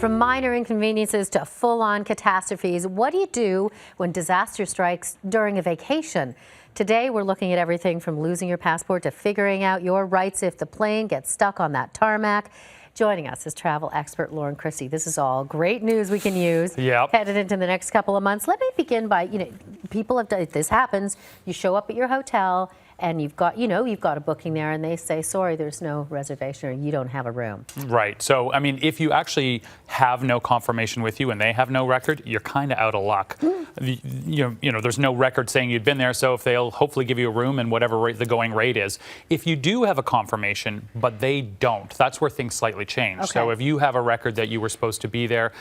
From minor inconveniences to full-on catastrophes, what do you do when disaster strikes during a vacation? Today, we're looking at everything from losing your passport to figuring out your rights if the plane gets stuck on that tarmac. Joining us is travel expert Loren Christie. This is all great news we can use headed into the next couple of months. Let me begin by, people have done, if this happens, you show up at your hotel and you've got a booking there and they say, sorry, there's no reservation or you don't have a room. Right. So, I mean, if you actually have no confirmation with you and they have no record, you're kind of out of luck. There's no record saying you'd been there, so if they'll hopefully give you a room and whatever rate the going rate is. If you do have a confirmation, but they don't, that's where things slightly change. Okay. So if you have a record that you were supposed to be there,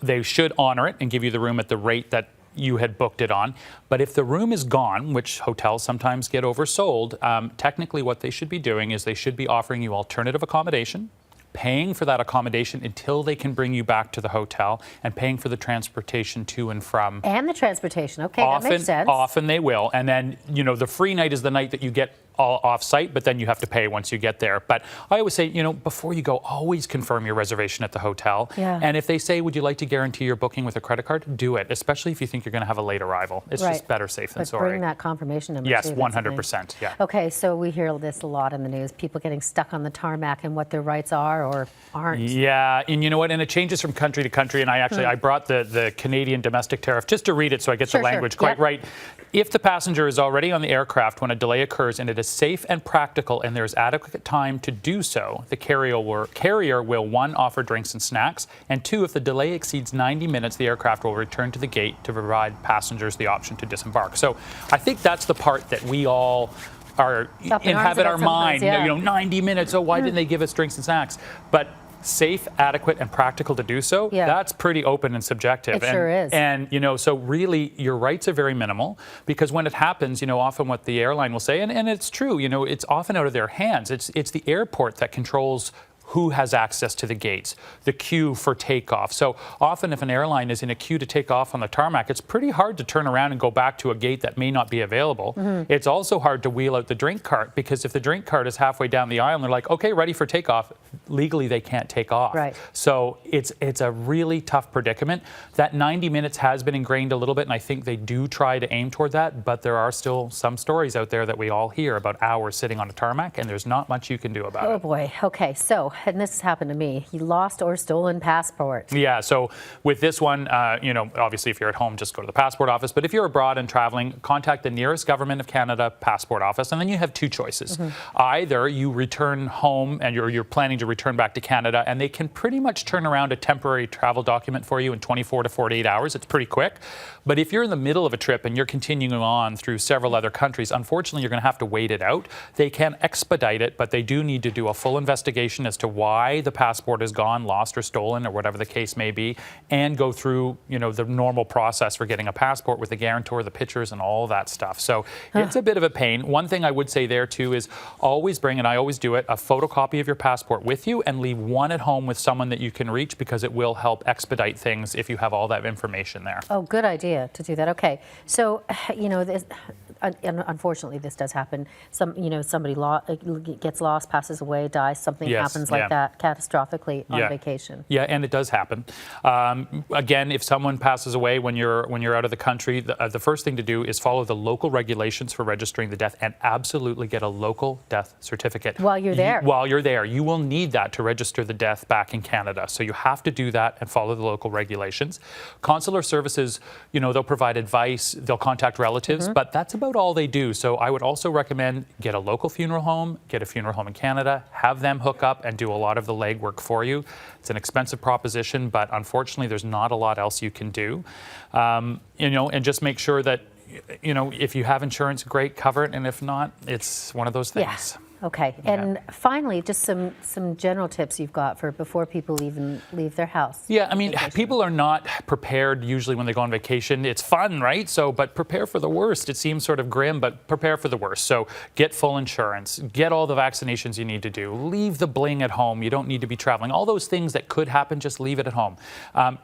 they should honor it and give you the room at the rate that you had booked it on. But if the room is gone, which hotels sometimes get oversold, technically what they should be doing is they should be offering you alternative accommodation, paying for that accommodation until they can bring you back to the hotel, and paying for the transportation to and from. And the transportation, okay, that makes sense. Often they will. And then, the free night is the night that you get all off-site, but then you have to pay once you get there. But I always say, before you go, always confirm your reservation at the hotel. Yeah. And if they say, would you like to guarantee your booking with a credit card? Do it, especially if you think you're going to have a late arrival. It's just better safe than sorry. Bring that confirmation number. Yes, 100%. Yeah. Okay, so we hear this a lot in the news, people getting stuck on the tarmac and what their rights are or aren't. Yeah, and you know what? And it changes from country to country. And I brought the Canadian domestic tariff just to read it so I get the language quite right. If the passenger is already on the aircraft when a delay occurs and it is safe and practical and there is adequate time to do so, the carrier will, 1, offer drinks and snacks, and 2, if the delay exceeds 90 minutes, the aircraft will return to the gate to provide passengers the option to disembark. So I think that's the part that we all have in our mind. 90 minutes, why didn't they give us drinks and snacks? But safe, adequate, and practical to do so, that's pretty open and subjective. It sure is. And, so really your rights are very minimal because when it happens, often what the airline will say, and it's true, it's often out of their hands. It's the airport that controls who has access to the gates, the queue for takeoff. So often if an airline is in a queue to take off on the tarmac, it's pretty hard to turn around and go back to a gate that may not be available. It's also hard to wheel out the drink cart because if the drink cart is halfway down the aisle and they're like, okay, ready for takeoff, legally they can't take off. Right. So it's a really tough predicament. That 90 minutes has been ingrained a little bit, and I think they do try to aim toward that, but there are still some stories out there that we all hear about hours sitting on a tarmac, and there's not much you can do about it. Oh boy, okay, so, and this has happened to me, you lost or stolen passport. Yeah, so with this one, obviously if you're at home, just go to the passport office, but if you're abroad and traveling, contact the nearest Government of Canada passport office, and then you have 2 choices. Either you return home and you're planning to return back to Canada, and they can pretty much turn around a temporary travel document for you in 24 to 48 hours. It's pretty quick. But if you're in the middle of a trip and you're continuing on through several other countries, unfortunately, you're going to have to wait it out. They can expedite it, but they do need to do a full investigation as to why the passport is gone, lost or stolen, or whatever the case may be, and go through, the normal process for getting a passport with the guarantor, the pictures, and all that stuff. So it's a bit of a pain. One thing I would say there, too, is always bring, and I always do it, a photocopy of your passport with you and leave one at home with someone that you can reach because it will help expedite things if you have all that information there. Oh, good idea to do that. Okay, so this, unfortunately, this does happen. Somebody gets lost, passes away, dies. Something happens like that catastrophically on vacation. Yeah, and it does happen. Again, if someone passes away when you're out of the country, the first thing to do is follow the local regulations for registering the death and absolutely get a local death certificate. While you're there. While you're there. You will need that to register the death back in Canada. So you have to do that and follow the local regulations. Consular services, they'll provide advice, they'll contact relatives, but that's about all they do. So I would also recommend get a local funeral home, get a funeral home in Canada, have them hook up and do a lot of the legwork for you. It's an expensive proposition, but unfortunately there's not a lot else you can do. And just make sure that, if you have insurance, great, cover it, and if not, it's one of those things. Yeah. Okay, and finally, just some general tips you've got for before people even leave their house. Yeah, I mean, people are not prepared usually when they go on vacation. It's fun, right? But prepare for the worst. It seems sort of grim, but prepare for the worst. So get full insurance, get all the vaccinations you need to do, leave the bling at home. You don't need to be traveling. All those things that could happen, just leave it at home.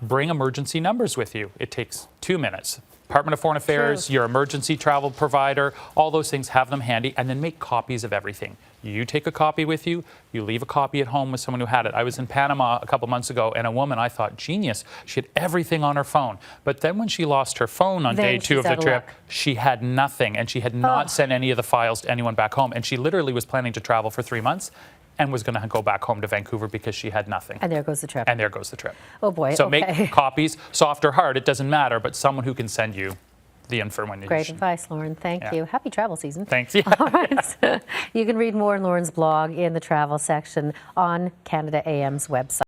Bring emergency numbers with you. It takes 2 minutes. Department of Foreign Affairs, your emergency travel provider, all those things, have them handy, and then make copies of everything. You take a copy with you. You leave a copy at home with someone who had it. I was in Panama a couple months ago, and a woman, I thought, genius. She had everything on her phone. But then when she lost her phone on day 2 of the trip, she had nothing, and she had not sent any of the files to anyone back home. And she literally was planning to travel for 3 months and was going to go back home to Vancouver because she had nothing. And there goes the trip. And there goes the trip. Oh, boy. So okay. make copies, soft or hard, it doesn't matter, but someone who can send you the information. Great advice, Loren. Thank you. Happy travel season. Thanks. Yeah. All right. You can read more in Loren's blog in the travel section on Canada AM's website.